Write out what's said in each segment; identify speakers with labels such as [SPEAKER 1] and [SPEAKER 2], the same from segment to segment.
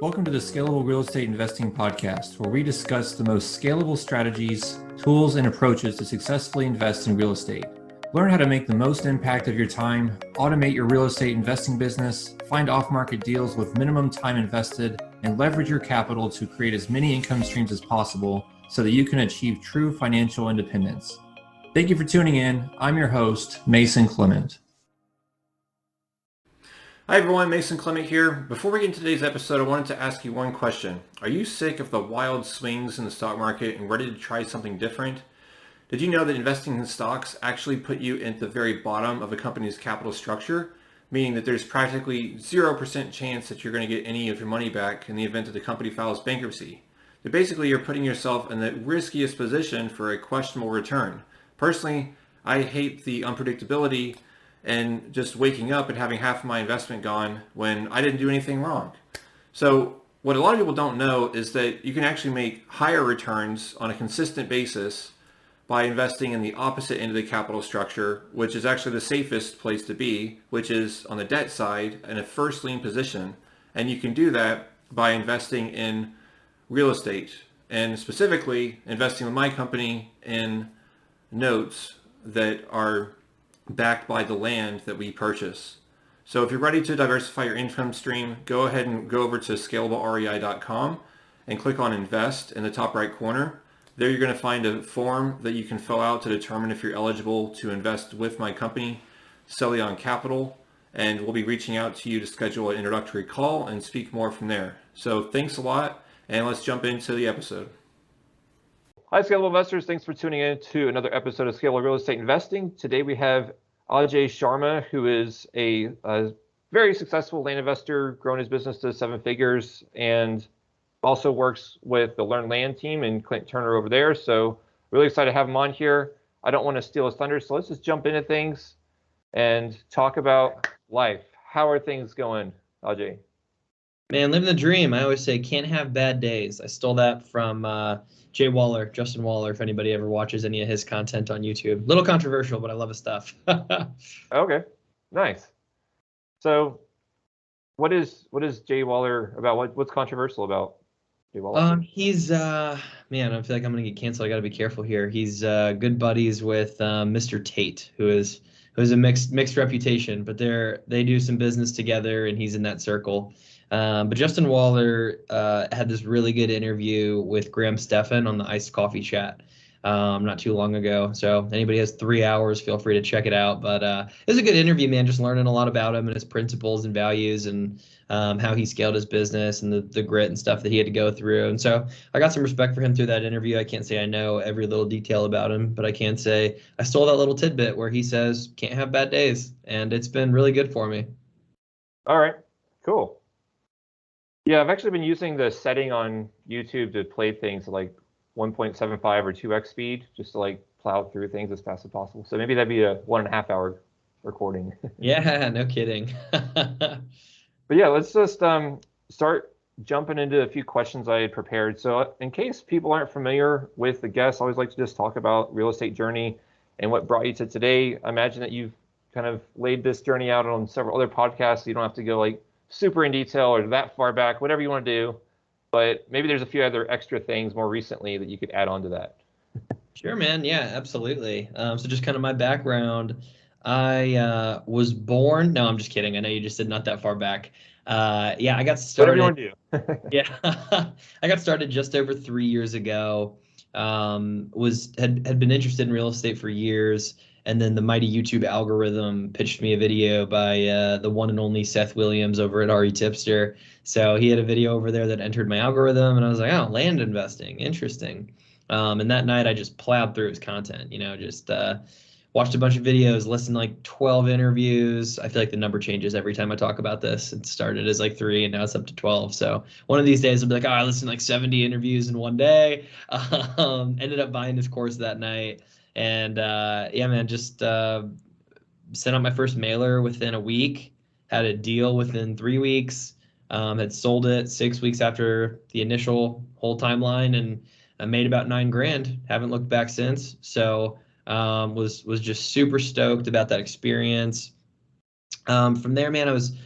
[SPEAKER 1] Welcome to the Scalable Real Estate Investing Podcast, where we discuss the most scalable strategies, tools, and approaches to successfully invest in real estate. Learn how to make the most impact of your time, automate your real estate investing business, find off-market deals with minimum time invested, and leverage your capital to create as many income streams as possible so that you can achieve true financial independence. Thank you for tuning in. I'm your host, Mason Clement. Hi everyone, Mason Clement here. Before we get into today's episode, I wanted to ask you one question. Are you sick of the wild swings in the stock market and ready to try something different? Did you know that investing in stocks actually put you at the very bottom of a company's capital structure, meaning that there's practically 0% chance that you're going to get any of your money back in the event that the company files bankruptcy? That basically you're putting yourself in the riskiest position for a questionable return. Personally, I hate the unpredictability and just waking up and having half of my investment gone when I didn't do anything wrong. So what a lot of people don't know is that you can actually make higher returns on a consistent basis by investing in the opposite end of the capital structure, which is actually the safest place to be, which is on the debt side in a first lien position. And you can do that by investing in real estate, and specifically investing with my company in notes that are backed by the land that we purchase. So if you're ready to diversify your income stream, go ahead and go over to scalablerei.com and click on invest in the top right corner. There you're going to find a form that you can fill out to determine if you're eligible to invest with my company, Celion Capital, and we'll be reaching out to you to schedule an introductory call and speak more from there. So thanks a lot, and let's jump into the episode. Hi, Scalable Investors. Thanks for tuning in to another episode of Scalable Real Estate Investing. Today we have Ajay Sharma, who is a very successful land investor, grown his business to 7 figures, and also works with the Learn Land team and Clint Turner over there. So really excited to have him on here. I don't want to steal his thunder, so let's just jump into things and talk about life. How are things going, Ajay?
[SPEAKER 2] Man, living the dream. I always say can't have bad days. I stole that from Justin Waller, if anybody ever watches any of his content on YouTube. Little controversial, but I love his stuff. Okay, nice. So what is Jay Waller about? What's controversial about Jay Waller? He's man, I feel like I'm gonna get canceled. I gotta be careful here. He's good buddies with Mr. Tate, who has a mixed reputation, but they do some business together, and he's in that circle. But Justin Waller had this really good interview with Graham Stephan on the Iced Coffee Chat not too long ago. So anybody has 3 hours, feel free to check it out. But it was a good interview, man, just learning a lot about him and his principles and values, and how he scaled his business and the grit and stuff that he had to go through. And so I got some respect for him through that interview. I can't say I know every little detail about him, but I can say I stole that little tidbit where he says can't have bad days, and it's been really good for me.
[SPEAKER 3] All right, cool. Yeah, I've actually been using the setting on YouTube to play things at like 1.75 or 2x speed, just to like plow through things as fast as possible. So maybe that'd be a 1.5 hour recording.
[SPEAKER 2] Yeah, no kidding.
[SPEAKER 3] But yeah, let's just start jumping into a few questions I had prepared. So in case people aren't familiar with the guests, I always like to just talk about real estate journey and what brought you to today. I imagine that you've kind of laid this journey out on several other podcasts, so you don't have to go like super in detail or that far back, whatever you want to do. But maybe there's a few other extra things more recently that you could add on to that.
[SPEAKER 2] Sure, man. Yeah, absolutely. So just kind of my background. I was born. No, I'm just kidding. I know you just said not that far back. Yeah, I got started.
[SPEAKER 3] Whatever you want to do.
[SPEAKER 2] Yeah, I got started just over 3 years ago. Had been interested in real estate for years. And then the mighty YouTube algorithm pitched me a video by the one and only Seth Williams over at RE Tipster. So he had a video over there that entered my algorithm, and I was like, oh, land investing, interesting. And that night I just plowed through his content, just watched a bunch of videos, listened to like 12 interviews. I feel like the number changes every time I talk about this. It started as like 3 and now it's up to 12. So one of these days I'll be like, I listened to like 70 interviews in one day. Ended up buying this course that night. And yeah, man, just sent out my first mailer within a week, had a deal within 3 weeks, had sold it 6 weeks after the initial whole timeline, and I made about $9,000. Haven't looked back since. So was just super stoked about that experience. From there, man, I was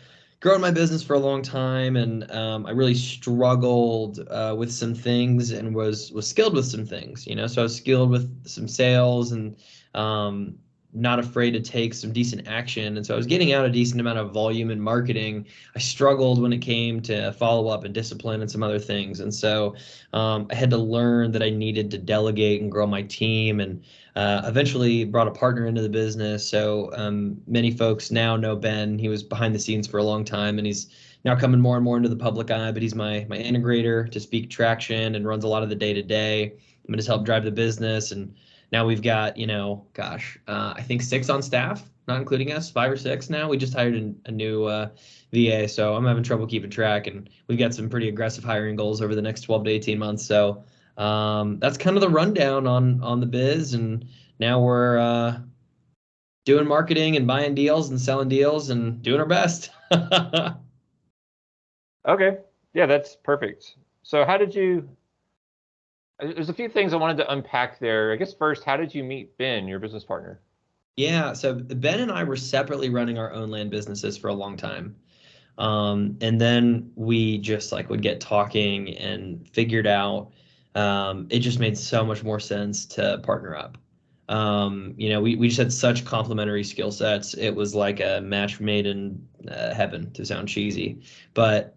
[SPEAKER 2] growing my business for a long time, and I really struggled with some things and was skilled with some things, So I was skilled with some sales and not afraid to take some decent action. And so I was getting out a decent amount of volume in marketing. I struggled when it came to follow up and discipline and some other things. And so I had to learn that I needed to delegate and grow my team, and eventually brought a partner into the business. So many folks now know Ben. He was behind the scenes for a long time, and he's now coming more and more into the public eye. But he's my integrator to speak traction and runs a lot of the day to day. I'm going to help drive the business. And now we've got, I think 6 on staff, not including us, 5 or 6 now. We just hired a new VA, so I'm having trouble keeping track. And we've got some pretty aggressive hiring goals over the next 12 to 18 months. So that's kind of the rundown on the biz. And now we're doing marketing and buying deals and selling deals and doing our best.
[SPEAKER 3] Okay. Yeah, that's perfect. So how did you, there's a few things I wanted to unpack there. I guess first, how did you meet Ben, your business partner?
[SPEAKER 2] Yeah, so Ben and I were separately running our own land businesses for a long time. And then we just would get talking and figured out it just made so much more sense to partner up. We just had such complementary skill sets. It was like a match made in heaven, to sound cheesy. But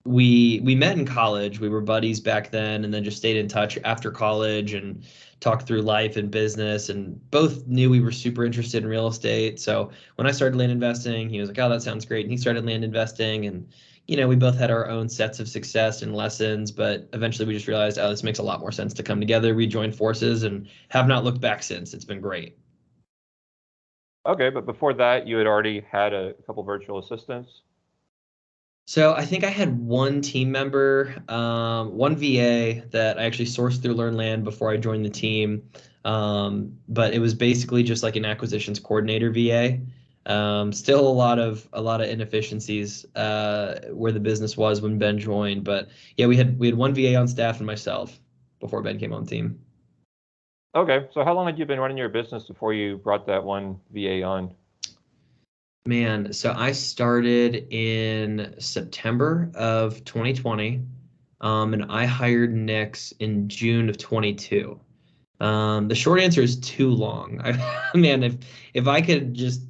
[SPEAKER 2] we met in college. We were buddies back then, and then just stayed in touch after college and talked through life and business, and both knew we were super interested in real estate. So when I started land investing, he was like, "Oh, that sounds great." And he started land investing, and we both had our own sets of success and lessons, but eventually we just realized, oh, this makes a lot more sense to come together. We joined forces and have not looked back since. It's been great.
[SPEAKER 3] Okay, but before that, you had already had a couple virtual assistants.
[SPEAKER 2] So I think I had one team member, one VA that I actually sourced through LearnLand before I joined the team. But it was basically just like an acquisitions coordinator VA. Still a lot of inefficiencies where the business was when Ben joined. But yeah, we had one VA on staff and myself before Ben came on the team.
[SPEAKER 3] Okay, so how long had you been running your business before you brought that one VA on?
[SPEAKER 2] Man, so I started in September of 2020, and I hired Nix in June of 22. The short answer is too long. Man, if I could just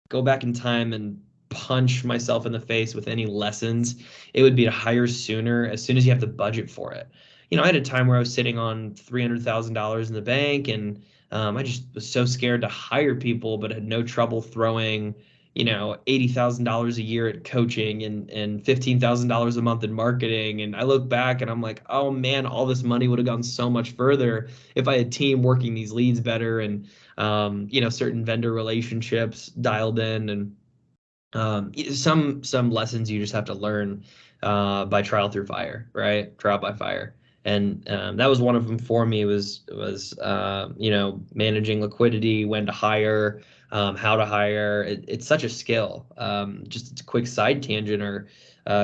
[SPEAKER 2] go back in time and punch myself in the face with any lessons, it would be to hire sooner, as soon as you have the budget for it. I had a time where I was sitting on $300,000 in the bank, and I just was so scared to hire people, but had no trouble throwing, $80,000 a year at coaching and $15,000 a month in marketing. And I look back and I'm like, oh man, all this money would have gone so much further if I had team working these leads better, and certain vendor relationships dialed in, and some lessons you just have to learn by trial through fire, right? Trial by fire. And that was one of them for me, was managing liquidity, when to hire, how to hire. It's such a skill. Just a quick side tangent, or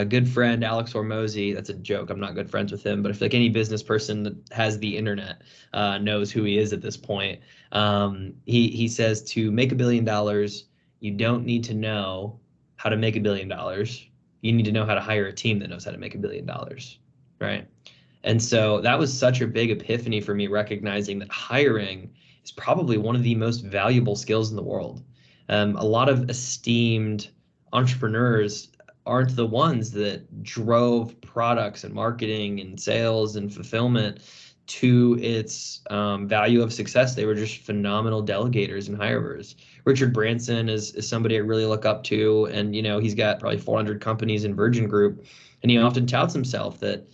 [SPEAKER 2] good friend Alex Hormozy. That's a joke. I'm not good friends with him, but if any business person that has the internet knows who he is at this point, he says to make $1 billion, you don't need to know how to make $1 billion. You need to know how to hire a team that knows how to make $1 billion, right? And so that was such a big epiphany for me, recognizing that hiring is probably one of the most valuable skills in the world. A lot of esteemed entrepreneurs aren't the ones that drove products and marketing and sales and fulfillment to its value of success. They were just phenomenal delegators and hirers. Richard Branson is somebody I really look up to, and he's got probably 400 companies in Virgin Group, and he often touts himself that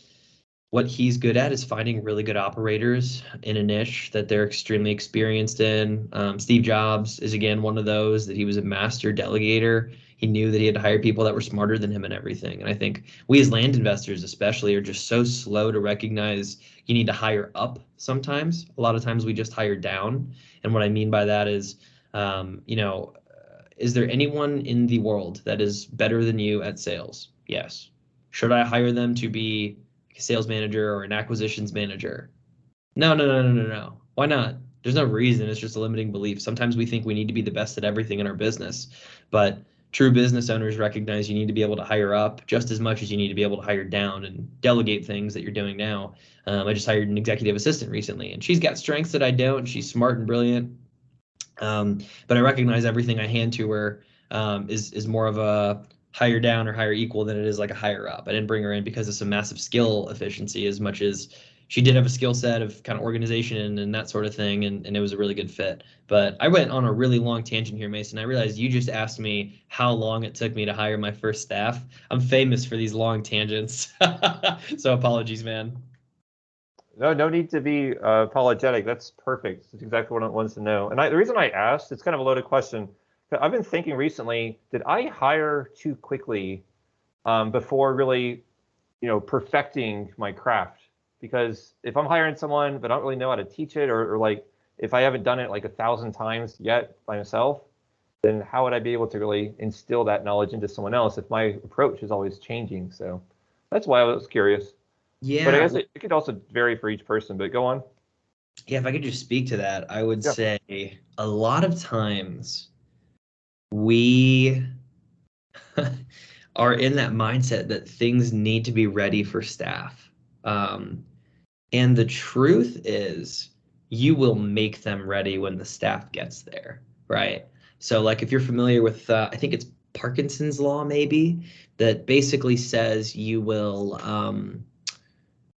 [SPEAKER 2] what he's good at is finding really good operators in a niche that they're extremely experienced in. Steve Jobs is, again, one of those, that he was a master delegator. He knew that he had to hire people that were smarter than him and everything. And I think we as land investors especially are just so slow to recognize you need to hire up sometimes. A lot of times we just hire down. And what I mean by that is, is there anyone in the world that is better than you at sales? Yes. Should I hire them to be a sales manager or an acquisitions manager? No, no, no, no, no, no. Why not? There's no reason. It's just a limiting belief. Sometimes we think we need to be the best at everything in our business, but true business owners recognize you need to be able to hire up just as much as you need to be able to hire down and delegate things that you're doing now. I just hired an executive assistant recently, and she's got strengths that I don't. She's smart and brilliant. But I recognize everything I hand to her is more of a higher down or higher equal than it is like a higher up. I didn't bring her in because of some massive skill efficiency as much as she did have a skill set of kind of organization and that sort of thing, and it was a really good fit. But I went on a really long tangent here, Mason. I realized you just asked me how long it took me to hire my first staff. I'm famous for these long tangents. So apologies, man.
[SPEAKER 3] No need to be apologetic. That's perfect. That's exactly what I wanted to know. And the reason I asked, it's kind of a loaded question. I've been thinking recently, did I hire too quickly before really, perfecting my craft? Because if I'm hiring someone but I don't really know how to teach it, or like if I haven't done it like 1,000 times yet by myself, then how would I be able to really instill that knowledge into someone else if my approach is always changing? So that's why I was curious.
[SPEAKER 2] Yeah.
[SPEAKER 3] But I guess it could also vary for each person, but go on.
[SPEAKER 2] Yeah, if I could just speak to that, I would say a lot of times we are in that mindset that things need to be ready for staff. And the truth is, you will make them ready when the staff gets there, right? So, like, if you're familiar with, I think it's Parkinson's law, maybe, that basically says you will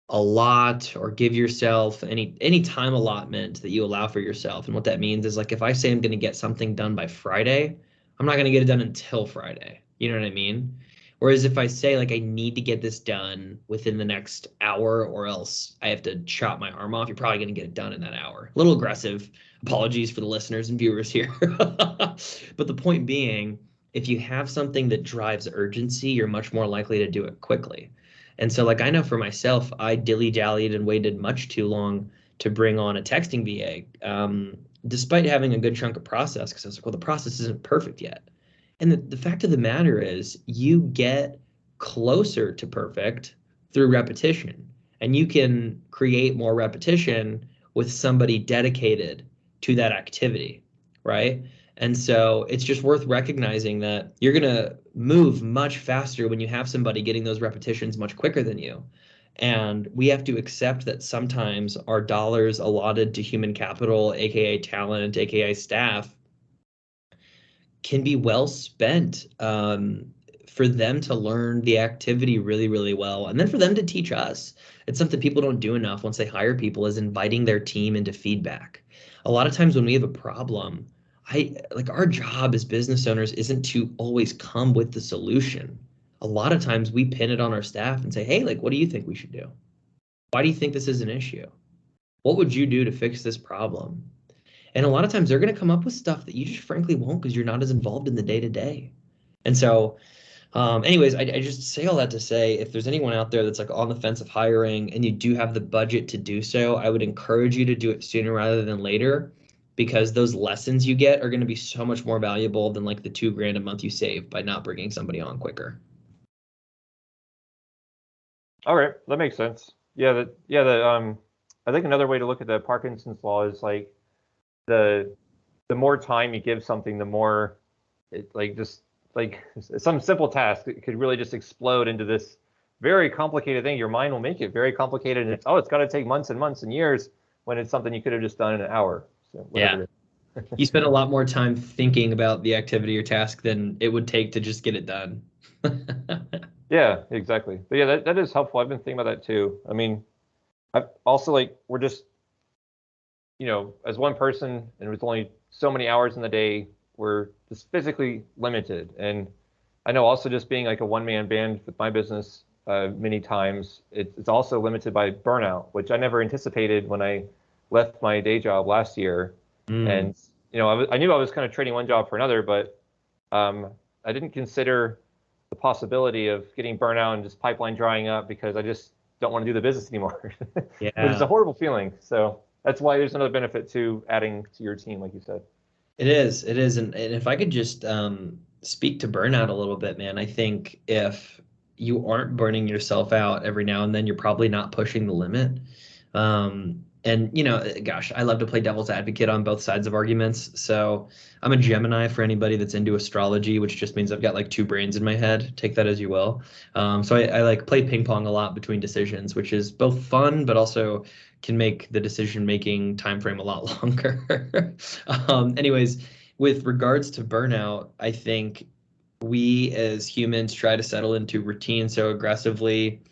[SPEAKER 2] allot or give yourself any time allotment that you allow for yourself. And what that means is, like, if I say I'm going to get something done by Friday, I'm not going to get it done until Friday. You know what I mean? Whereas if I say, like, I need to get this done within the next hour or else I have to chop my arm off, you're probably going to get it done in that hour. A little aggressive. Apologies for the listeners and viewers here. But the point being, if you have something that drives urgency, you're much more likely to do it quickly. And so, like, I know for myself, I dilly-dallied and waited much too long to bring on a texting VA, despite having a good chunk of process, because I was like, well, the process isn't perfect yet. And the fact of the matter is, you get closer to perfect through repetition, and you can create more repetition with somebody dedicated to that activity, right? And so it's just worth recognizing that you're going to move much faster when you have somebody getting those repetitions much quicker than you. And we have to accept that sometimes our dollars allotted to human capital, aka talent, aka staff, can be well spent for them to learn the activity really, really well, and then for them to teach us. It's something people don't do enough once they hire people, is inviting their team into feedback. A lot of times when we have a problem, our job as business owners isn't to always come with the solution. A lot of times we pin it on our staff and say, hey, like, what do you think we should do? Why do you think this is an issue? What would you do to fix this problem? And a lot of times they're going to come up with stuff that you just frankly won't, because you're not as involved in the day to day. And so, anyways, I just say all that to say, if there's anyone out there that's like on the fence of hiring and you do have the budget to do so, I would encourage you to do it sooner rather than later, because those lessons you get are going to be so much more valuable than like the $2,000 a month you save by not bringing somebody on quicker.
[SPEAKER 3] All right, that makes sense. I think another way to look at the Parkinson's law is like the more time you give something, the more it, like, just like some simple task, it could really just explode into this very complicated thing. Your mind will make it very complicated, and it's got to take months and months and years when it's something you could have just done in an hour. So
[SPEAKER 2] yeah. You spend a lot more time thinking about the activity or task than it would take to just get it done.
[SPEAKER 3] Yeah, exactly. But yeah, that is helpful. I've been thinking about that too. I mean, I've also, like, we're just, as one person, and with only so many hours in the day, we're just physically limited. And I know also just being like a one-man band with my business, many times, it's also limited by burnout, which I never anticipated when I left my day job last year. And, I knew I was kind of trading one job for another, but I didn't consider the possibility of getting burnout and just pipeline drying up because I just don't want to do the business anymore,
[SPEAKER 2] Yeah.
[SPEAKER 3] Which is a horrible feeling. So that's why there's another benefit to adding to your team, like you said.
[SPEAKER 2] It is. And if I could just speak to burnout a little bit, man, I think if you aren't burning yourself out every now and then, you're probably not pushing the limit. And, gosh, I love to play devil's advocate on both sides of arguments. So I'm a Gemini for anybody that's into astrology, which just means I've got like two brains in my head. Take that as you will. So I like play ping pong a lot between decisions, which is both fun, but also can make the decision making time frame a lot longer. Anyways, with regards to burnout, I think we as humans try to settle into routine so aggressively,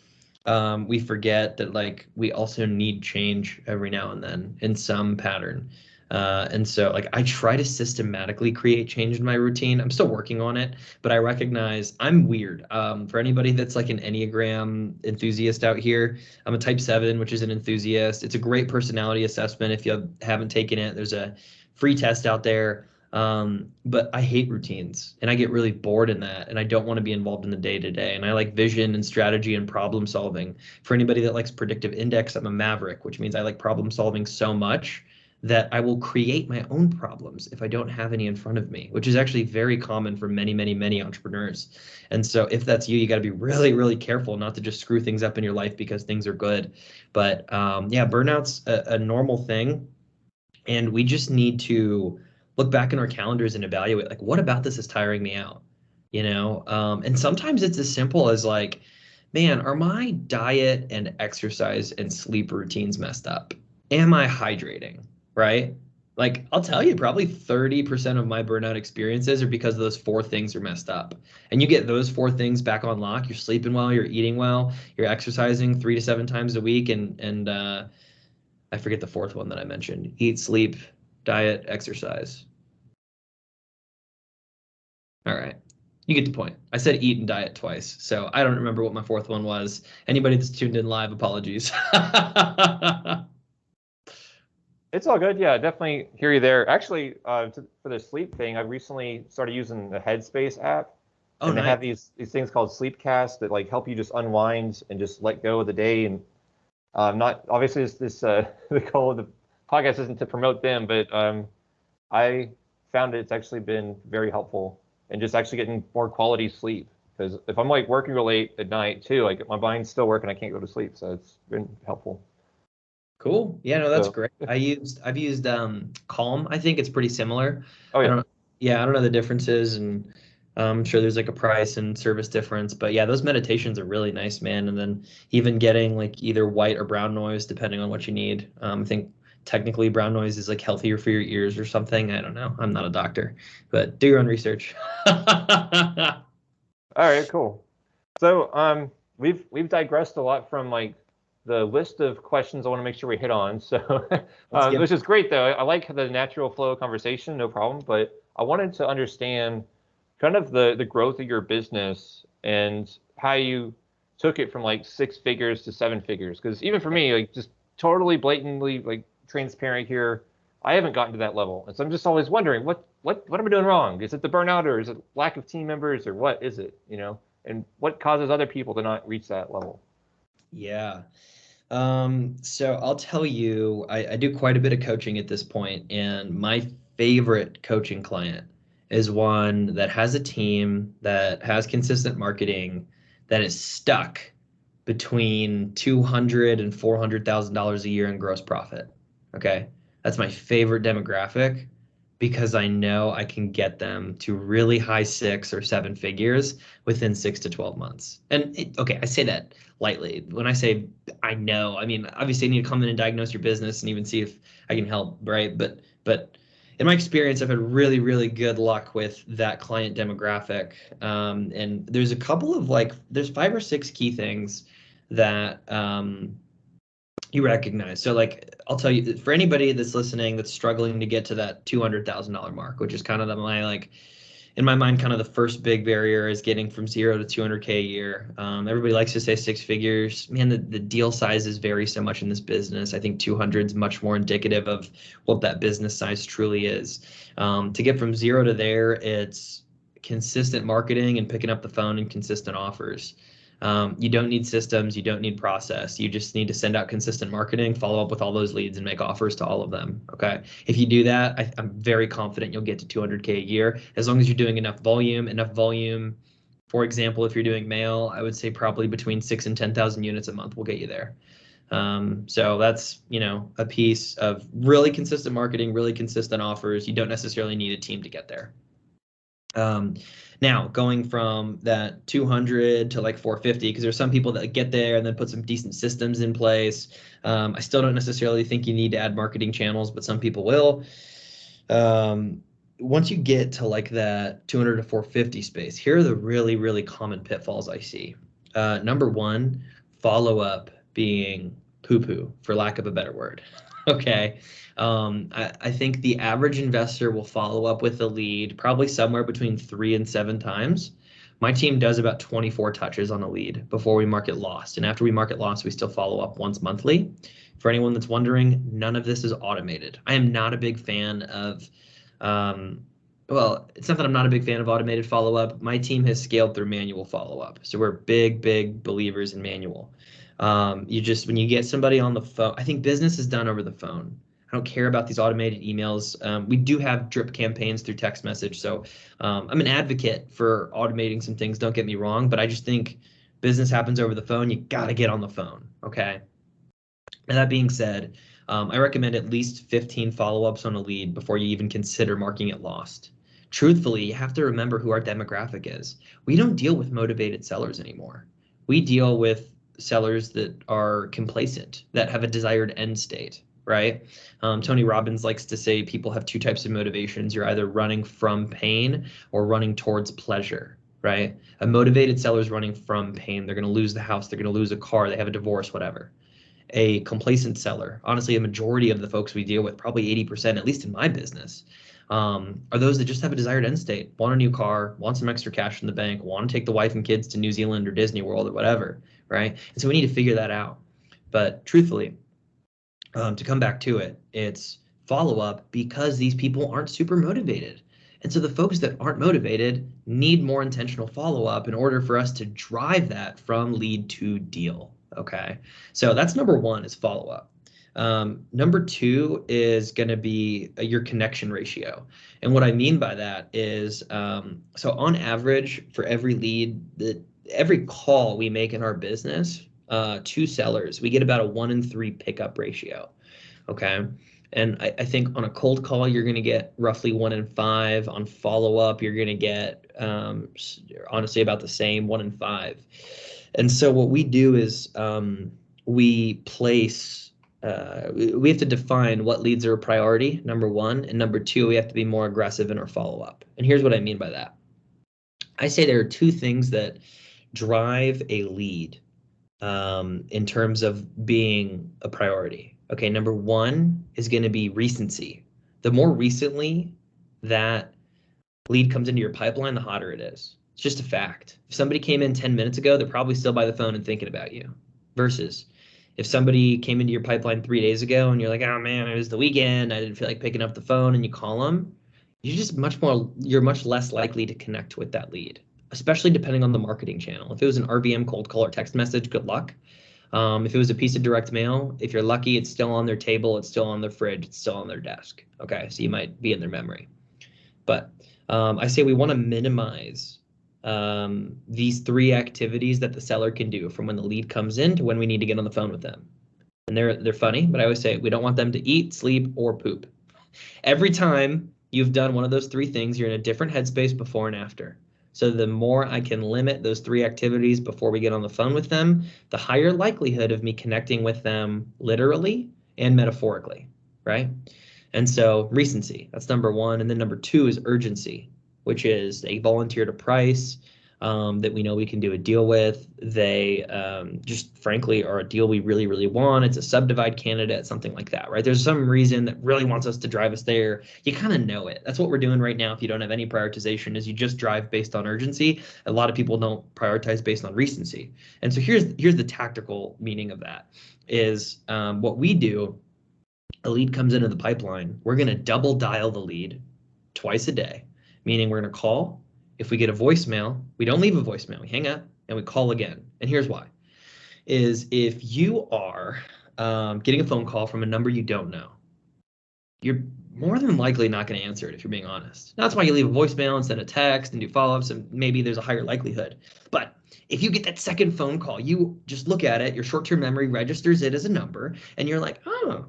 [SPEAKER 2] we forget that like we also need change every now and then in some pattern. And so like I try to systematically create change in my routine. I'm still working on it, but I recognize I'm weird. For anybody that's like an Enneagram enthusiast out here, I'm a type 7, which is an enthusiast. It's a great personality assessment. If you haven't taken it, there's a free test out there. But I hate routines and I get really bored in that, and I don't want to be involved in the day to day. And I like vision and strategy and problem solving. For anybody that likes predictive index, I'm a maverick, which means I like problem solving so much that I will create my own problems if I don't have any in front of me, which is actually very common for many, many, many entrepreneurs. And so if that's you, you got to be really, really careful not to just screw things up in your life because things are good. But yeah, burnout's a normal thing. And we just need to look back in our calendars and evaluate, like, what about this is tiring me out? And sometimes it's as simple as like, man, are my diet and exercise and sleep routines messed up? Am I hydrating? Right? Like, I'll tell you, probably 30% of my burnout experiences are because those four things are messed up. And you get those four things back on lock. You're sleeping well, you're eating well, you're exercising 3 to 7 times a week, and I forget the fourth one that I mentioned. Eat, sleep, diet, exercise. All right. You get the point. I said eat and diet twice, so I don't remember what my fourth one was. Anybody that's tuned in live, apologies.
[SPEAKER 3] It's all good. Yeah, definitely hear you there. Actually, for the sleep thing, I recently started using the Headspace app,
[SPEAKER 2] Oh,
[SPEAKER 3] and they
[SPEAKER 2] nice.
[SPEAKER 3] have these things called sleep casts that like help you just unwind and just let go of the day. And not obviously this the goal of the podcast isn't to promote them, but I found it's actually been very helpful and just actually getting more quality sleep. Because if I'm like working real late at night too, like my mind's still working, I can't go to sleep, so it's been helpful.
[SPEAKER 2] Cool. Yeah, no, that's
[SPEAKER 3] So,
[SPEAKER 2] great. I've used Calm. I think it's pretty similar.
[SPEAKER 3] oh
[SPEAKER 2] I
[SPEAKER 3] yeah.
[SPEAKER 2] don't Yeah, I don't know the differences, and I'm sure there's like a price and service difference, but yeah, those meditations are really nice, man. And then even getting like either white or brown noise depending on what you need. I think technically brown noise is like healthier for your ears or something. I don't know. I'm not a doctor, but do your own research.
[SPEAKER 3] All right, cool. So we've digressed a lot from like the list of questions I want to make sure we hit on. So
[SPEAKER 2] Let's get
[SPEAKER 3] which is great though. I like the natural flow of conversation, no problem. But I wanted to understand kind of the growth of your business and how you took it from like 6 figures to 7 figures. Because even for me, like just totally blatantly like transparent here, I haven't gotten to that level. And so I'm just always wondering what am I doing wrong? Is it the burnout or is it lack of team members or what is it, and what causes other people to not reach that level?
[SPEAKER 2] Yeah. So I'll tell you, I do quite a bit of coaching at this point, and my favorite coaching client is one that has a team that has consistent marketing that is stuck between 200 and $400,000 a year in gross profit. Okay. That's my favorite demographic because I know I can get them to really high 6 or 7 figures within 6 to 12 months. And okay, I say that lightly. When I say I know, I mean, obviously I need to come in and diagnose your business and even see if I can help, right? But in my experience, I've had really, really good luck with that client demographic. And there's a couple of there's 5 or 6 key things that you recognize. So like I'll tell you, for anybody that's listening that's struggling to get to that $200,000 mark, which is kind of my in my mind, kind of the first big barrier is getting from 0 to 200K a year. Everybody likes to say 6 figures. Man, the deal sizes vary so much in this business. I think 200 is much more indicative of what that business size truly is. To get from 0 to there, it's consistent marketing and picking up the phone and consistent offers. You don't need systems, you don't need process. You just need to send out consistent marketing, follow up with all those leads, and make offers to all of them. Okay. If you do that, I'm very confident you'll get to 200K a year as long as you're doing enough volume. Enough volume. For example, if you're doing mail, I would say probably between 6 and 10,000 units a month will get you there. So that's, a piece of really consistent marketing, really consistent offers. You don't necessarily need a team to get there. Now going from that 200 to like 450, because there's some people that get there and then put some decent systems in place. I still don't necessarily think you need to add marketing channels, but some people will. Once you get to like that 200 to 450 space, here are the really, really common pitfalls I see. Number one, follow up being poo-poo, for lack of a better word. Okay. I think the average investor will follow up with a lead probably somewhere between 3 and 7 times. My team does about 24 touches on a lead before we mark it lost. And after we mark it lost, we still follow up once monthly. For anyone that's wondering, none of this is automated. I am not a big fan of, well, it's not that I'm not a big fan of automated follow-up. My team has scaled through manual follow-up. So we're big, big believers in manual. When you get somebody on the phone, I think business is done over the phone. I don't care about these automated emails. We do have drip campaigns through text message. So I'm an advocate for automating some things, don't get me wrong, but I just think business happens over the phone. You got to get on the phone, okay? And that being said, I recommend at least 15 follow-ups on a lead before you even consider marking it lost. Truthfully, you have to remember who our demographic is. We don't deal with motivated sellers anymore. We deal with sellers that are complacent, that have a desired end state, right? Tony Robbins likes to say people have 2 types of motivations. You're either running from pain or running towards pleasure, right? A motivated seller is running from pain. They're going to lose the house. They're going to lose a car. They have a divorce, whatever. A complacent seller, honestly, a majority of the folks we deal with, probably 80%, at least in my business, are those that just have a desired end state, want a new car, want some extra cash in the bank, want to take the wife and kids to New Zealand or Disney World or whatever, right? And so we need to figure that out. But truthfully, to come back to it, it's follow up because these people aren't super motivated. And so the folks that aren't motivated need more intentional follow up in order for us to drive that from lead to deal. Okay, so that's number one, is follow up. Number 2 is going to be your connection ratio. And what I mean by that is, so on average, for every lead, every call we make in our business to sellers, we get about a 1 in 3 pickup ratio. Okay. And I think on a cold call, you're going to get roughly 1 in 5. On follow up, you're going to get honestly about the same, 1 in 5. And so what we do is we place, we have to define what leads are a priority, number 1. And number 2, we have to be more aggressive in our follow up. And here's what I mean by that. I say there are 2 things that drive a lead in terms of being a priority. Okay, number 1 is going to be recency. The more recently that lead comes into your pipeline, the hotter it is. It's just a fact. If somebody came in 10 minutes ago, they're probably still by the phone and thinking about you. Versus if somebody came into your pipeline 3 days ago and you're like, oh man, it was the weekend, I didn't feel like picking up the phone, and you call them, you're much less likely to connect with that lead, especially depending on the marketing channel. If it was an RVM cold call or text message, good luck. If it was a piece of direct mail, if you're lucky, it's still on their table, it's still on their fridge, it's still on their desk. Okay, so you might be in their memory. But I say we want to minimize these 3 activities that the seller can do, from when the lead comes in to when we need to get on the phone with them. And they're funny, but I always say we don't want them to eat, sleep, or poop. Every time you've done one of those 3 things, you're in a different headspace before and after. So the more I can limit those 3 activities before we get on the phone with them, the higher likelihood of me connecting with them literally and metaphorically, right? And so recency, that's number 1. And then number 2 is urgency, which is a volunteer to price that we know we can do a deal with. They just frankly are a deal we really, really want. It's a subdivide candidate, something like that, right? There's some reason that really wants us to drive us there. You kind of know it. That's what we're doing right now. If you don't have any prioritization, is you just drive based on urgency. A lot of people don't prioritize based on recency. And so here's the tactical meaning of that is what we do. A lead comes into the pipeline. We're going to double dial the lead twice a day, meaning we're going to call. If we get a voicemail, we don't leave a voicemail. We hang up and we call again. And here's why. Is if you are getting a phone call from a number you don't know, you're more than likely not going to answer it if you're being honest. That's why you leave a voicemail and send a text and do follow-ups, and maybe there's a higher likelihood. But If you get that second phone call, you just look at it, your short-term memory registers it as a number, and you're like, oh,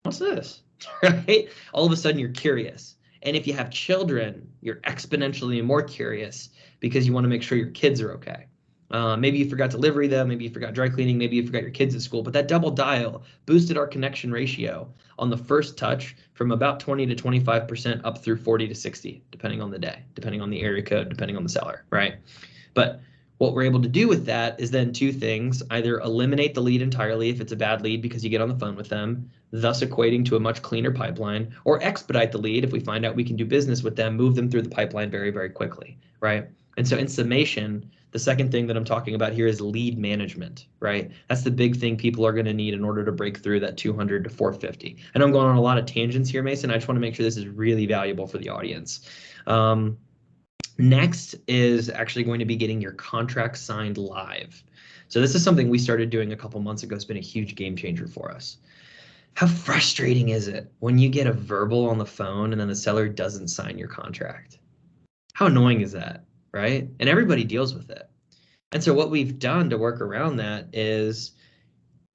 [SPEAKER 2] what's this? Right? All of a sudden you're curious. And if you have children, you're exponentially more curious because you want to make sure your kids are okay. Maybe you forgot to livery them, maybe you forgot dry cleaning, maybe you forgot your kids at school, but that double dial boosted our connection ratio on the first touch from about 20 to 25% up through 40 to 60, depending on the day, depending on the area code, depending on the seller, right? But what we're able to do with that is then two things: either eliminate the lead entirely if it's a bad lead because you get on the phone with them, thus equating to a much cleaner pipeline, or expedite the lead if we find out we can do business with them, move them through the pipeline very, very quickly, right? And so in summation, the second thing that I'm talking about here is lead management, right? That's the big thing people are going to need in order to break through that 200 to 450. And I'm going on a lot of tangents here, Mason. I just want to make sure this is really valuable for the audience. Next is actually going to be getting your contract signed live. So this is something we started doing a couple months ago. It's been a huge game changer for us. How frustrating is it when you get a verbal on the phone and then the seller doesn't sign your contract? How annoying is that, right? And everybody deals with it. And so what we've done to work around that is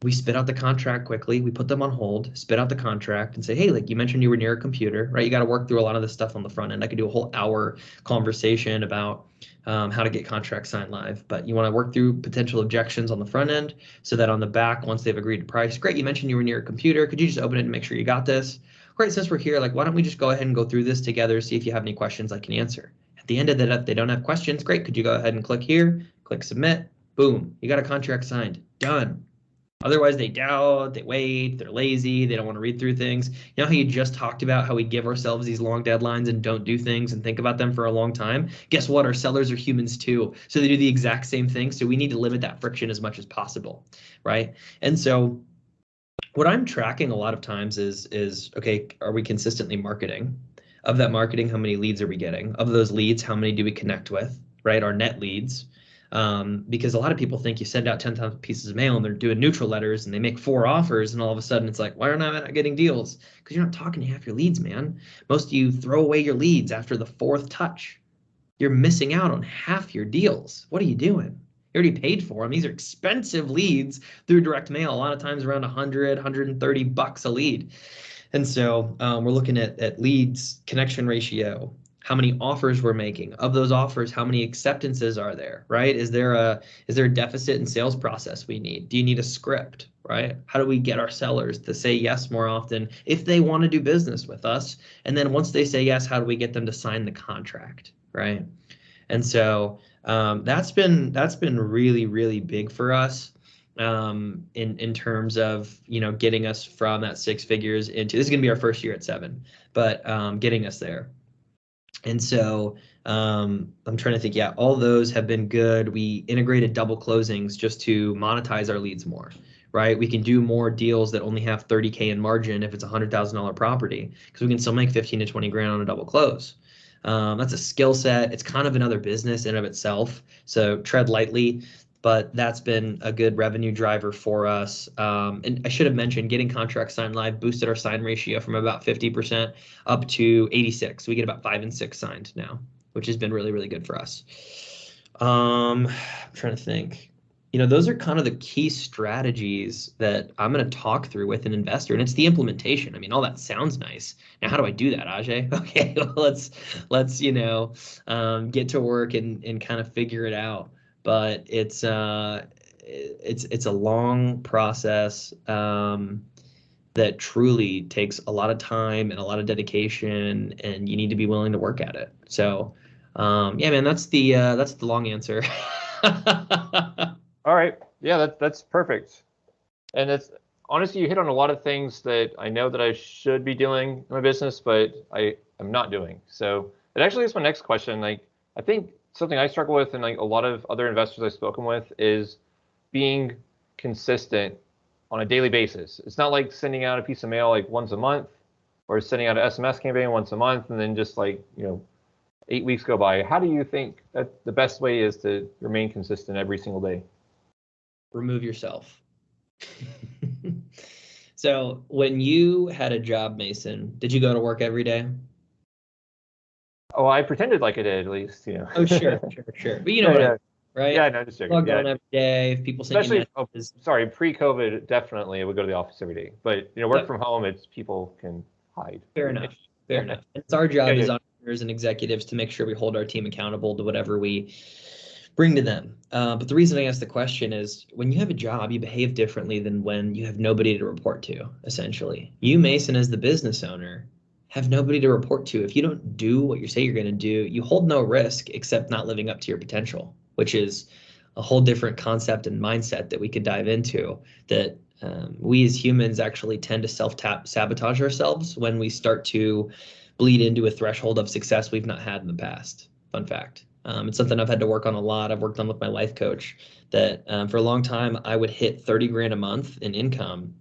[SPEAKER 2] we spit out the contract quickly. We put them on hold, spit out the contract and say, hey, like you mentioned, you were near a computer, right? You got to work through a lot of this stuff on the front end. I could do a whole hour conversation about how to get contracts signed live, but you want to work through potential objections on the front end so that on the back, once they've agreed to price, great, you mentioned you were near a computer. Could you just open it and make sure you got this? Great, since we're here, like, why don't we just go ahead and go through this together, see if you have any questions I can answer. At the end of that, if they don't have questions, great, could you go ahead and click here, click submit, boom, you got a contract signed, done. Otherwise, they doubt, they wait, they're lazy, they don't want to read through things. You know how you just talked about how we give ourselves these long deadlines and don't do things and think about them for a long time? Guess what? Our sellers are humans too. So they do the exact same thing. So we need to limit that friction as much as possible, right? And so what I'm tracking a lot of times is okay, are we consistently marketing? Of that marketing, how many leads are we getting? Of those leads, how many do we connect with, right? Our net leads. Because a lot of people think you send out 10,000 pieces of mail and they're doing neutral letters and they make 4 offers and all of a sudden it's like, why aren't I not getting deals? Because you're not talking to half your leads, man. Most of you throw away your leads after the 4th touch. You're missing out on half your deals. What are you doing? You already paid for them. These are expensive leads through direct mail, a lot of times around 100, 130 bucks a lead. And so we're looking at leads, connection ratio, how many offers we're making. Of those offers, how many acceptances are there, right? Is there a deficit in sales process we need? Do you need a script, right? How do we get our sellers to say yes more often if they want to do business with us? And then once they say yes, how do we get them to sign the contract, right? And so that's been really, really big for us in terms of, you know, getting us from that 6 figures into, this is going to be our first year at 7, but getting us there. And so I'm trying to think, yeah, all those have been good. We integrated double closings just to monetize our leads more, right? We can do more deals that only have 30K in margin if it's a $100,000 property, because we can still make 15 to 20 grand on a double close. That's a skill set. It's kind of another business in of itself. So tread lightly, but that's been a good revenue driver for us. And I should have mentioned, getting contracts signed live boosted our sign ratio from about 50% up to 86. We get about 5 and 6 signed now, which has been really, really good for us. I'm trying to think. You know, those are kind of the key strategies that I'm going to talk through with an investor, and it's the implementation. I mean, all that sounds nice. Now, how do I do that, Ajay? Okay, well, let's you know, get to work and kind of figure it out. But it's a long process that truly takes a lot of time and a lot of dedication, and you need to be willing to work at it. So, yeah, man, that's the long answer.
[SPEAKER 3] All right. Yeah, that's perfect. And it's honestly, you hit on a lot of things that I know that I should be doing in my business, but I am not doing. So it actually is my next question. Like, I think something I struggle with, and like a lot of other investors I've spoken with, is being consistent on a daily basis. It's not like sending out a piece of mail like once a month, or sending out an SMS campaign once a month, and then just like, you know, 8 weeks go by. How do you think that the best way is to remain consistent every single day?
[SPEAKER 2] Remove yourself. So when you had a job, Mason, did you go to work every day?
[SPEAKER 3] Oh, I pretended like I did, at least, you know.
[SPEAKER 2] Oh, sure. But you know what? right?
[SPEAKER 3] Yeah, no, just joking.
[SPEAKER 2] Log
[SPEAKER 3] Yeah,
[SPEAKER 2] on every day. If people send you
[SPEAKER 3] especially,
[SPEAKER 2] messages,
[SPEAKER 3] sorry, pre-COVID, definitely I would go to the office every day. But work
[SPEAKER 2] yep,
[SPEAKER 3] from home, it's people can hide.
[SPEAKER 2] fair enough. Fair enough. And it's our
[SPEAKER 3] Yeah,
[SPEAKER 2] job
[SPEAKER 3] yeah.
[SPEAKER 2] as entrepreneurs and executives to make sure we hold our team accountable to whatever we bring to them. But the reason I ask the question is when you have a job, you behave differently than when you have nobody to report to, essentially. You, Mason, as the business owner, have nobody to report to. If you don't do what you say you're going to do, you hold no risk except not living up to your potential, which is a whole different concept and mindset that we could dive into that we as humans actually tend to self-sabotage ourselves when we start to bleed into a threshold of success we've not had in the past. Fun fact. It's something I've had to work on a lot. I've worked on with my life coach that for a long time, I would hit 30 grand a month in income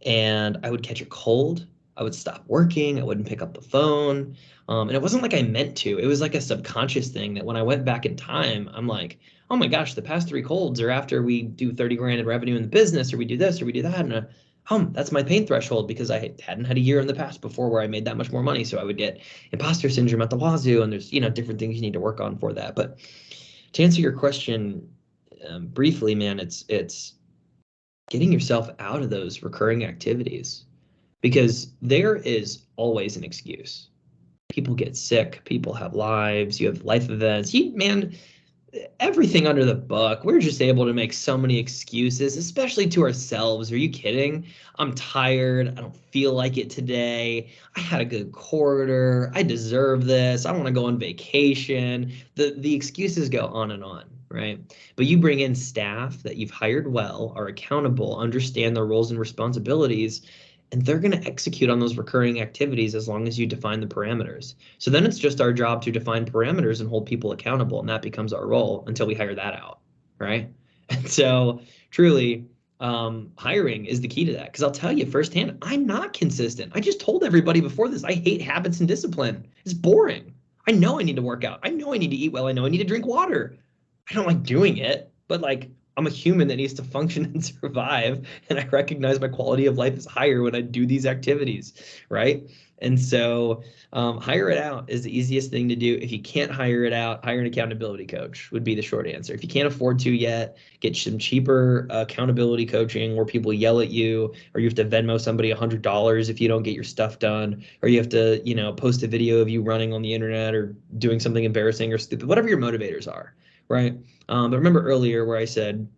[SPEAKER 2] and I would catch a cold. I would stop working. I wouldn't pick up the phone. And it wasn't like I meant to. It was like a subconscious thing that when I went back in time, I'm like, oh my gosh, the past 3 colds are after we do 30 grand in revenue in the business, or we do this, or we do that. And that's my pain threshold because I hadn't had a year in the past before where I made that much more money. So I would get imposter syndrome at the wazoo, and there's different things you need to work on for that. But to answer your question briefly, man, it's getting yourself out of those recurring activities because there is always an excuse. People get sick, people have lives, you have life events. Man, everything under the book. We're just able to make so many excuses, especially to ourselves. Are you kidding? I'm tired. I don't feel like it today. I had a good quarter. I deserve this. I want to go on vacation. The excuses go on and on, right? But you bring in staff that you've hired well, are accountable, understand their roles and responsibilities, and they're going to execute on those recurring activities as long as you define the parameters. So then it's just our job to define parameters and hold people accountable, and that becomes our role until we hire that out, right? And so truly, hiring is the key to that. Because I'll tell you firsthand, I'm not consistent. I just told everybody before this, I hate habits and discipline. It's boring. I know I need to work out. I know I need to eat well. I know I need to drink water. I don't like doing it, but like I'm a human that needs to function and survive. And I recognize my quality of life is higher when I do these activities, right? And so hire it out is the easiest thing to do. If you can't hire it out, hire an accountability coach would be the short answer. If you can't afford to yet, get some cheaper accountability coaching where people yell at you, or you have to Venmo somebody $100 if you don't get your stuff done, or you have to, post a video of you running on the internet or doing something embarrassing or stupid, whatever your motivators are, right? But remember earlier where I said,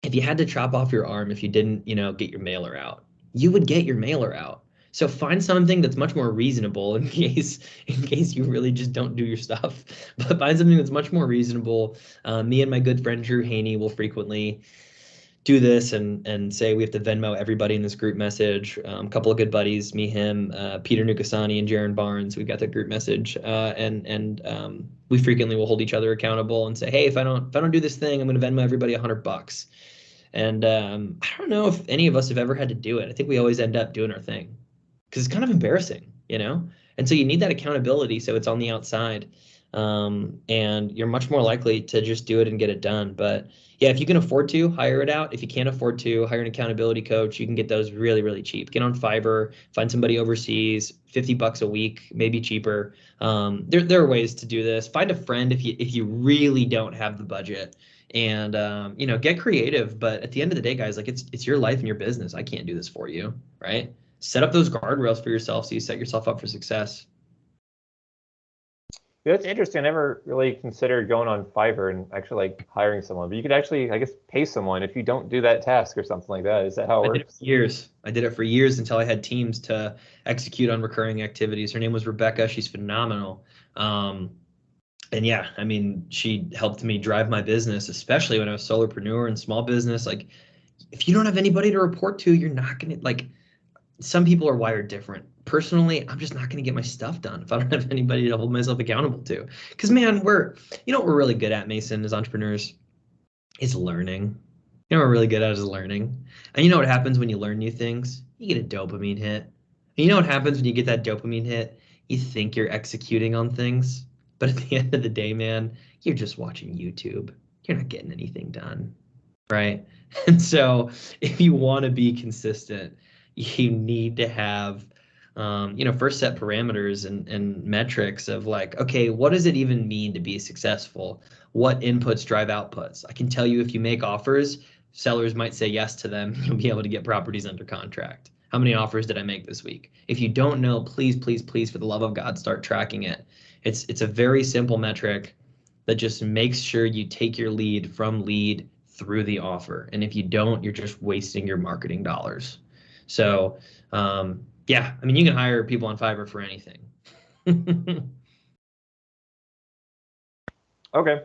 [SPEAKER 2] if you had to chop off your arm if you didn't, get your mailer out, you would get your mailer out. So find something that's much more reasonable in case you really just don't do your stuff. But find something that's much more reasonable. Me and my good friend Drew Haney will frequently do this and say we have to Venmo everybody in this group message. A couple of good buddies, me, him, Peter Nukasani, and Jaron Barnes. We've got the group message, and we frequently will hold each other accountable and say, hey, if I don't do this thing, I'm going to Venmo everybody $100. And I don't know if any of us have ever had to do it. I think we always end up doing our thing because it's kind of embarrassing, And so you need that accountability so it's on the outside. And you're much more likely to just do it and get it done. But yeah, if you can afford to, hire it out. If you can't afford to, hire an accountability coach. You can get those really, really cheap. Get on Fiverr, find somebody overseas, $50 a week, maybe cheaper. There are ways to do this. Find a friend if you really don't have the budget. And get creative. But at the end of the day, guys, like it's your life and your business. I can't do this for you, right? Set up those guardrails for yourself so you set yourself up for success.
[SPEAKER 3] Yeah, it's interesting. I never really considered going on Fiverr and actually like hiring someone, but you could actually, I guess, pay someone if you don't do that task or something like that. Is that how it works?
[SPEAKER 2] I did it for years. I did it for years until I had teams to execute on recurring activities. Her name was Rebecca. She's phenomenal. And yeah, I mean, she helped me drive my business, especially when I was solopreneur and small business. Like, if you don't have anybody to report to, you're not gonna like. Some people are wired different. Personally, I'm just not going to get my stuff done if I don't have anybody to hold myself accountable to. Because man, what we're really good at, Mason, as entrepreneurs, is learning. What we're really good at is learning. And you know what happens when you learn new things? You get a dopamine hit. And you know what happens when you get that dopamine hit? You think you're executing on things, but at the end of the day, man, you're just watching YouTube. You're not getting anything done, right? And so if you want to be consistent, you need to have first set parameters and metrics of like, okay, what does it even mean to be successful? What inputs drive outputs? I can tell you if you make offers, sellers might say yes to them. You'll be able to get properties under contract. How many offers did I make this week? If you don't know, please, please, please, for the love of God, start tracking it. It's a very simple metric that just makes sure you take your lead from lead through the offer. And if you don't, you're just wasting your marketing dollars. So, yeah, I mean, you can hire people on Fiverr for anything.
[SPEAKER 3] Okay,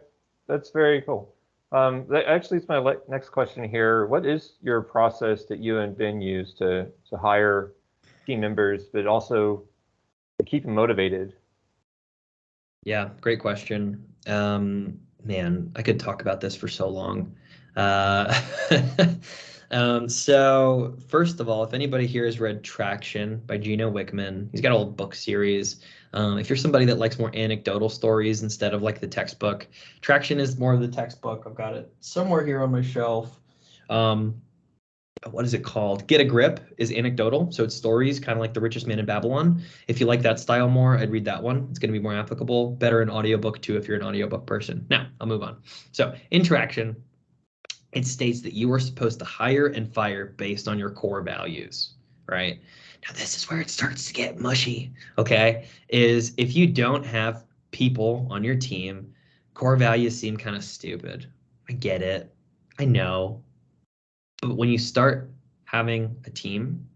[SPEAKER 3] that's very cool. That actually is my next question here. What is your process that you and Ben use to hire team members, but also to keep them motivated?
[SPEAKER 2] Yeah, great question. Man, I could talk about this for so long. Uh, so first of all, if anybody here has read Traction by Gino Wickman, he's got a whole book series. If you're somebody that likes more anecdotal stories instead of like the textbook, Traction is more of the textbook. I've got it somewhere here on my shelf. What is it called? Get a Grip is anecdotal. So it's stories, kind of like The Richest Man in Babylon. If you like that style more, I'd read that one. It's going to be more applicable. Better in audiobook too, if you're an audiobook person. Now, I'll move on. So interaction, it states that you are supposed to hire and fire based on your core values, right? Now, this is where it starts to get mushy, okay? Is if you don't have people on your team, core values seem kind of stupid. I get it. I know. But when you start having a team,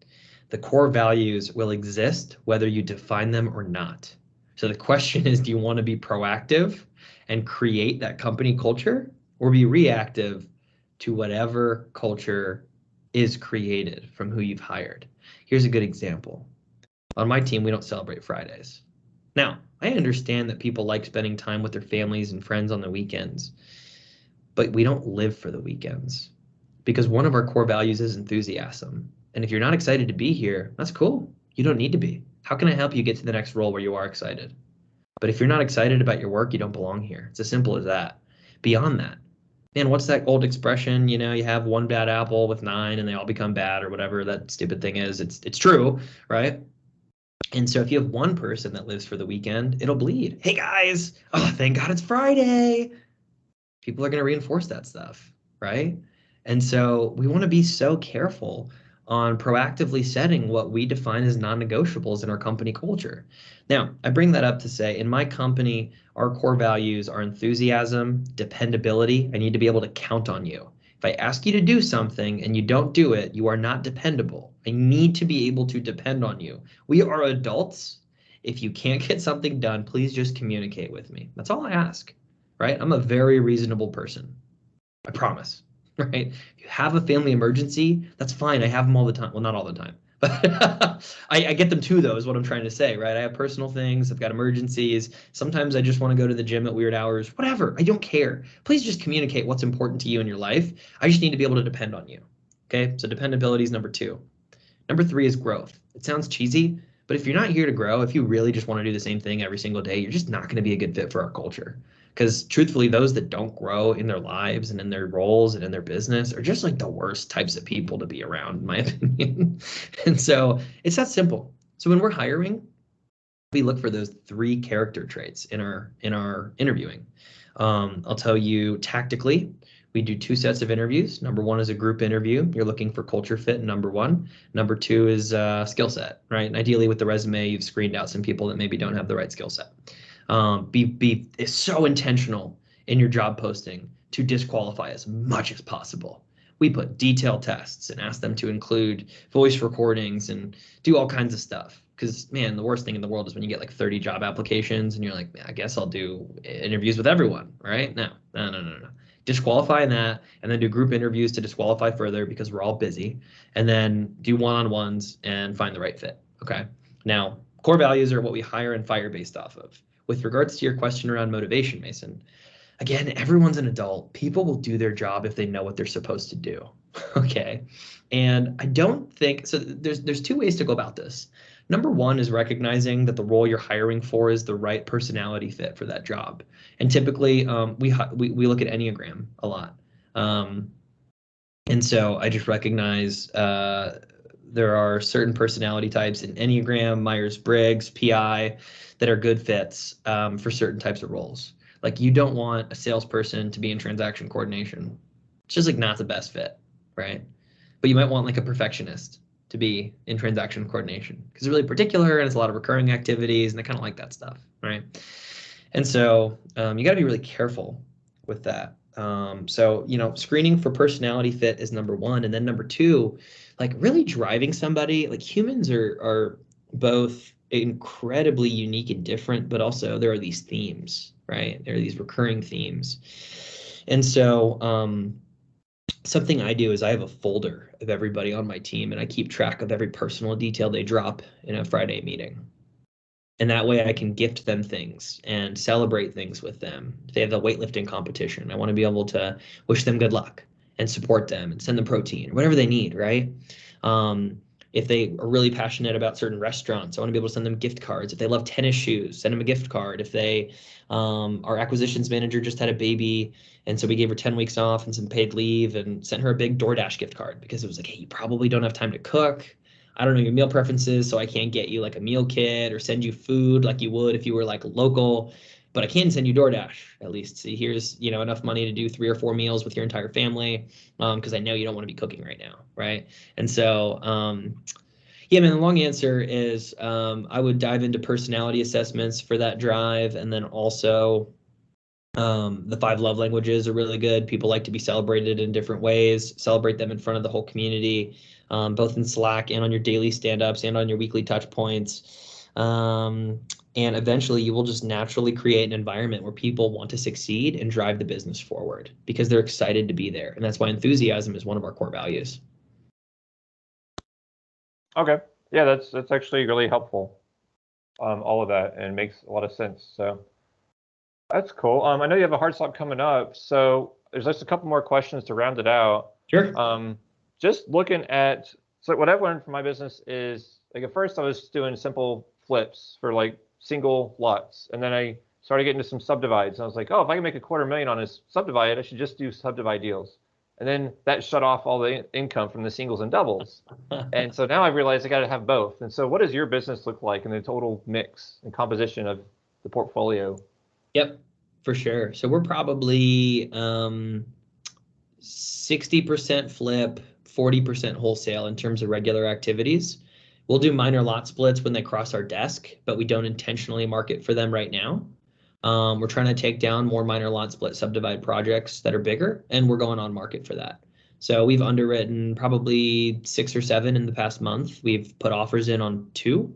[SPEAKER 2] the core values will exist whether you define them or not. So the question is, do you want to be proactive and create that company culture, or be reactive to whatever culture is created from who you've hired? Here's a good example. On my team, we don't celebrate Fridays. Now, I understand that people like spending time with their families and friends on the weekends, but we don't live for the weekends, because one of our core values is enthusiasm. And if you're not excited to be here, that's cool. You don't need to be. How can I help you get to the next role where you are excited? But if you're not excited about your work, you don't belong here. It's as simple as that. Beyond that, man, what's that old expression? You know, you have one bad apple with 9 and they all become bad, or whatever that stupid thing is. It's true, right? And so if you have one person that lives for the weekend, it'll bleed. Hey guys, oh, thank God it's Friday. People are going to reinforce that stuff, right? And so we want to be so careful on proactively setting what we define as non-negotiables in our company culture. Now, I bring that up to say, in my company, our core values are enthusiasm, dependability. I need to be able to count on you. If I ask you to do something and you don't do it, you are not dependable. I need to be able to depend on you. We are adults. If you can't get something done, please just communicate with me. That's all I ask, right? I'm a very reasonable person. I promise. Right? If you have a family emergency, that's fine. I have them all the time. Well, not all the time, but I get them too, though, is what I'm trying to say, right? I have personal things. I've got emergencies. Sometimes I just want to go to the gym at weird hours, whatever. I don't care. Please just communicate what's important to you in your life. I just need to be able to depend on you. Okay. So dependability is number 2. Number 3 is growth. It sounds cheesy, but if you're not here to grow, if you really just want to do the same thing every single day, you're just not going to be a good fit for our culture. Because truthfully, those that don't grow in their lives and in their roles and in their business are just like the worst types of people to be around, in my opinion. And so it's that simple. So when we're hiring, we look for those 3 character traits in our interviewing. I'll tell you tactically, we do 2 sets of interviews. Number 1 is a group interview. You're looking for culture fit, number 1. Number 2 is skill set, right? And ideally with the resume, you've screened out some people that maybe don't have the right skill set. Be so intentional in your job posting to disqualify as much as possible. We put detailed tests and ask them to include voice recordings and do all kinds of stuff. Because, man, the worst thing in the world is when you get like 30 job applications and you're like, I guess I'll do interviews with everyone, right? No. Disqualify that, and then do group interviews to disqualify further because we're all busy, and then do one-on-ones and find the right fit. Okay. Now, core values are what we hire and fire based off of. With regards to your question around motivation, Mason, again, everyone's an adult. People will do their job if they know what they're supposed to do. Okay. And I don't think so. There's 2 ways to go about this. Number 1 is recognizing that the role you're hiring for is the right personality fit for that job. And typically, we look at Enneagram a lot. And so I just recognize there are certain personality types in Enneagram, Myers-Briggs, PI that are good fits for certain types of roles. Like you don't want a salesperson to be in transaction coordination. It's just like not the best fit, right? But you might want like a perfectionist to be in transaction coordination because it's really particular and it's a lot of recurring activities and they kind of like that stuff, right? And so you got to be really careful with that. So, screening for personality fit is number one. And then number two, like really driving somebody, like humans are both incredibly unique and different, but also there are these themes, right? There are these recurring themes. And so something I do is I have a folder of everybody on my team and I keep track of every personal detail they drop in a Friday meeting. And that way I can gift them things and celebrate things with them. If they have a weightlifting competition, I want to be able to wish them good luck and support them and send them protein or whatever they need, right? If they are really passionate about certain restaurants, I want to be able to send them gift cards. If they love tennis shoes, send them a gift card. If they, our acquisitions manager just had a baby, and so we gave her 10 weeks off and some paid leave and sent her a big DoorDash gift card because it was like, hey, you probably don't have time to cook. I don't know your meal preferences, so I can't get you like a meal kit or send you food like you would if you were like local, but I can send you DoorDash at least. See, here's, enough money to do 3 or 4 meals with your entire family, because I know you don't want to be cooking right now, right? And so, yeah, man, the long answer is I would dive into personality assessments for that drive, and then also the 5 love languages are really good. People like to be celebrated in different ways. Celebrate them in front of the whole community, both in Slack and on your daily stand-ups and on your weekly touch points. And eventually you will just naturally create an environment where people want to succeed and drive the business forward because they're excited to be there. And that's why enthusiasm is one of our core values.
[SPEAKER 3] Okay. Yeah, that's actually really helpful. All of that, and makes a lot of sense. So that's cool. I know you have a hard stop coming up, so there's just a couple more questions to round it out.
[SPEAKER 2] Sure.
[SPEAKER 3] Just looking at, so what I've learned from my business is, like at first I was doing simple flips for like single lots, and then I started getting into some subdivides, and I was like, oh, if I can make $250,000 on this subdivide, I should just do subdivide deals. And then that shut off all the income from the singles and doubles. And so now I've realized I got to have both. And so what does your business look like in the total mix and composition of the portfolio?
[SPEAKER 2] Yep, for sure. So we're probably 60% flip, 40% wholesale in terms of regular activities. We'll do minor lot splits when they cross our desk, but we don't intentionally market for them right now. We're trying to take down more minor lot split subdivide projects that are bigger, and we're going on market for that. So we've underwritten probably 6 or 7 in the past month. We've put offers in on 2.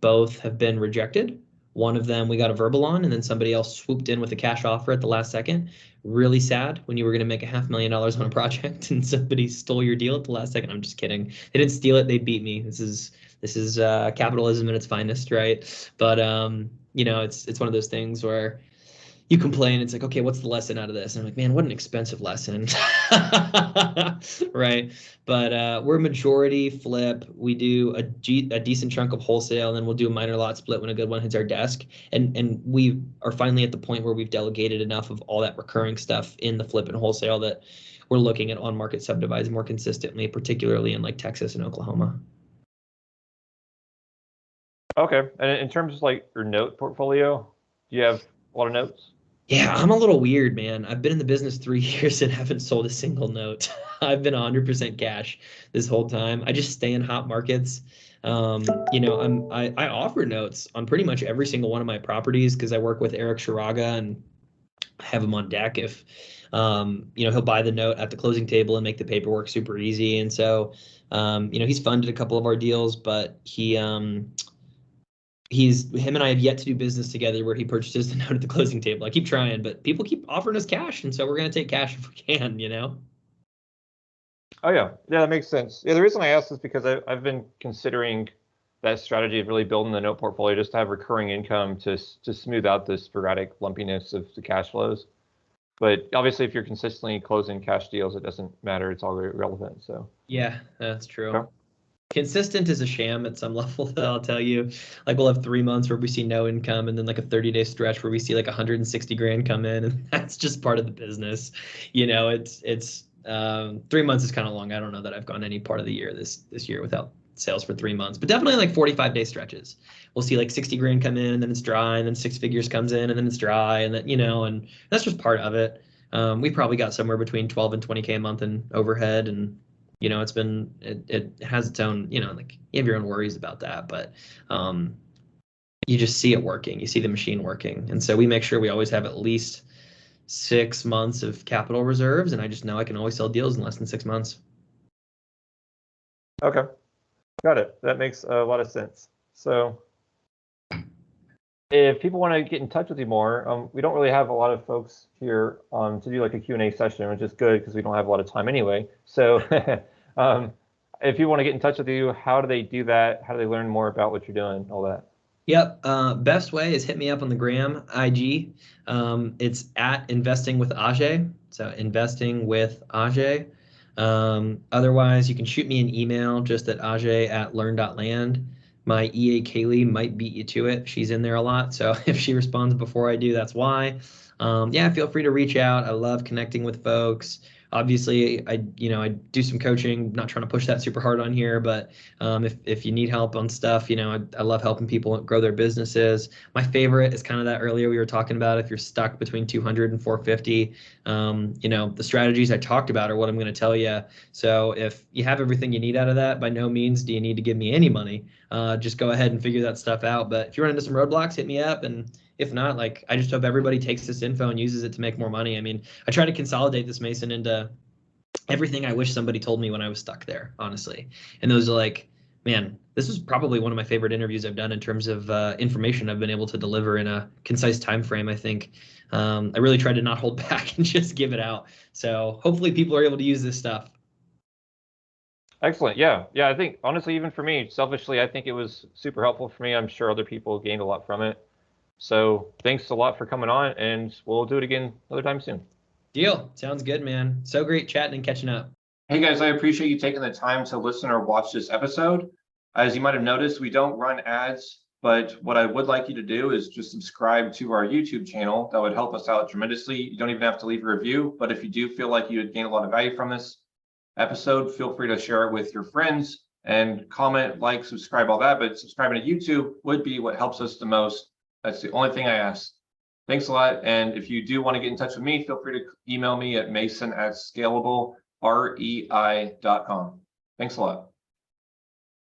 [SPEAKER 2] Both have been rejected. One of them we got a verbal on, and then somebody else swooped in with a cash offer at the last second. Really sad when you were going to make $500,000 on a project and somebody stole your deal at the last second. I'm just kidding. They didn't steal it. They beat me. This is capitalism at its finest, right? But it's one of those things where you complain. It's like, okay, what's the lesson out of this? And I'm like, man, what an expensive lesson, right? But we're majority flip. We do a decent chunk of wholesale, and then we'll do a minor lot split when a good one hits our desk. And we are finally at the point where we've delegated enough of all that recurring stuff in the flip and wholesale that we're looking at on-market subdivides more consistently, particularly in like Texas and Oklahoma.
[SPEAKER 3] Okay. And in terms of like your note portfolio, do you have a lot of notes?
[SPEAKER 2] Yeah, I'm a little weird, man. I've been in the business 3 years and haven't sold a single note. I've been 100% cash this whole time. I just stay in hot markets. I offer notes on pretty much every single one of my properties because I work with Eric Shiraga and have him on deck if he'll buy the note at the closing table and make the paperwork super easy. And so he's funded a couple of our deals, but him and I have yet to do business together where he purchases the note at the closing table. I keep trying, but people keep offering us cash, and so we're going to take cash if we can,
[SPEAKER 3] Oh yeah, that makes sense. Yeah, the reason I asked is because I've been considering that strategy of really building the note portfolio just to have recurring income to smooth out the sporadic lumpiness of the cash flows. But obviously, if you're consistently closing cash deals, it doesn't matter. It's all relevant. So
[SPEAKER 2] yeah, that's true.
[SPEAKER 3] Okay.
[SPEAKER 2] Consistent is a sham at some level, I'll tell you. Like we'll have 3 months where we see no income, and then like a 30-day stretch where we see like 160 grand come in, and that's just part of the business. It's 3 months is kind of long. I don't know that I've gone any part of the year this year without sales for 3 months, but definitely like 45-day stretches. We'll see like 60 grand come in and then it's dry, and then 6 figures comes in and then it's dry, and then, and that's just part of it. We probably got somewhere between 12 and 20K a month in overhead, and it has its own, like you have your own worries about that, but you just see it working. You see the machine working. And so we make sure we always have at least 6 months of capital reserves, and I just know I can always sell deals in less than 6 months.
[SPEAKER 3] Okay, got it. That makes a lot of sense. So if people want to get in touch with you more, we don't really have a lot of folks here to do like a Q&A session, which is good because we don't have a lot of time anyway. So if you want to get in touch with you, how do they do that? How do they learn more about what you're doing, all that?
[SPEAKER 2] Yep. Best way is hit me up on the gram, IG. It's at Investing with Ajay. So Investing with Ajay. Otherwise, you can shoot me an email just at ajay@learn.land. My EA Kaylee might beat you to it. She's in there a lot. So if she responds before I do, that's why. Yeah, feel free to reach out. I love connecting with folks. Obviously, I do some coaching, not trying to push that super hard on here, but if you need help on stuff, I love helping people grow their businesses. My favorite is kind of that earlier we were talking about, if you're stuck between 200 and 450, the strategies I talked about are what I'm going to tell you. So if you have everything you need out of that, by no means do you need to give me any money. Just go ahead and figure that stuff out. But if you run into some roadblocks, hit me up. And if not, like, I just hope everybody takes this info and uses it to make more money. I mean, I try to consolidate this, Mason, into everything I wish somebody told me when I was stuck there, honestly. And those are like, man, this was probably one of my favorite interviews I've done in terms of information I've been able to deliver in a concise time frame. I think I really tried to not hold back and just give it out. So hopefully people are able to use this stuff.
[SPEAKER 3] Excellent. Yeah. I think honestly, even for me, selfishly, I think it was super helpful for me. I'm sure other people gained a lot from it. So thanks a lot for coming on, and we'll do it again another time soon.
[SPEAKER 2] Deal. Sounds good, man. So great chatting and catching up.
[SPEAKER 1] Hey guys, I appreciate you taking the time to listen or watch this episode. As you might have noticed, we don't run ads, but what I would like you to do is just subscribe to our YouTube channel. That would help us out tremendously. You don't even have to leave a review, but if you do feel like you would gain a lot of value from this episode, feel free to share it with your friends and comment, like, subscribe, all that. But subscribing to YouTube would be what helps us the most. That's the only thing I ask. Thanks a lot. And if you do want to get in touch with me, feel free to email me at mason@scalablerei.com. Thanks a lot.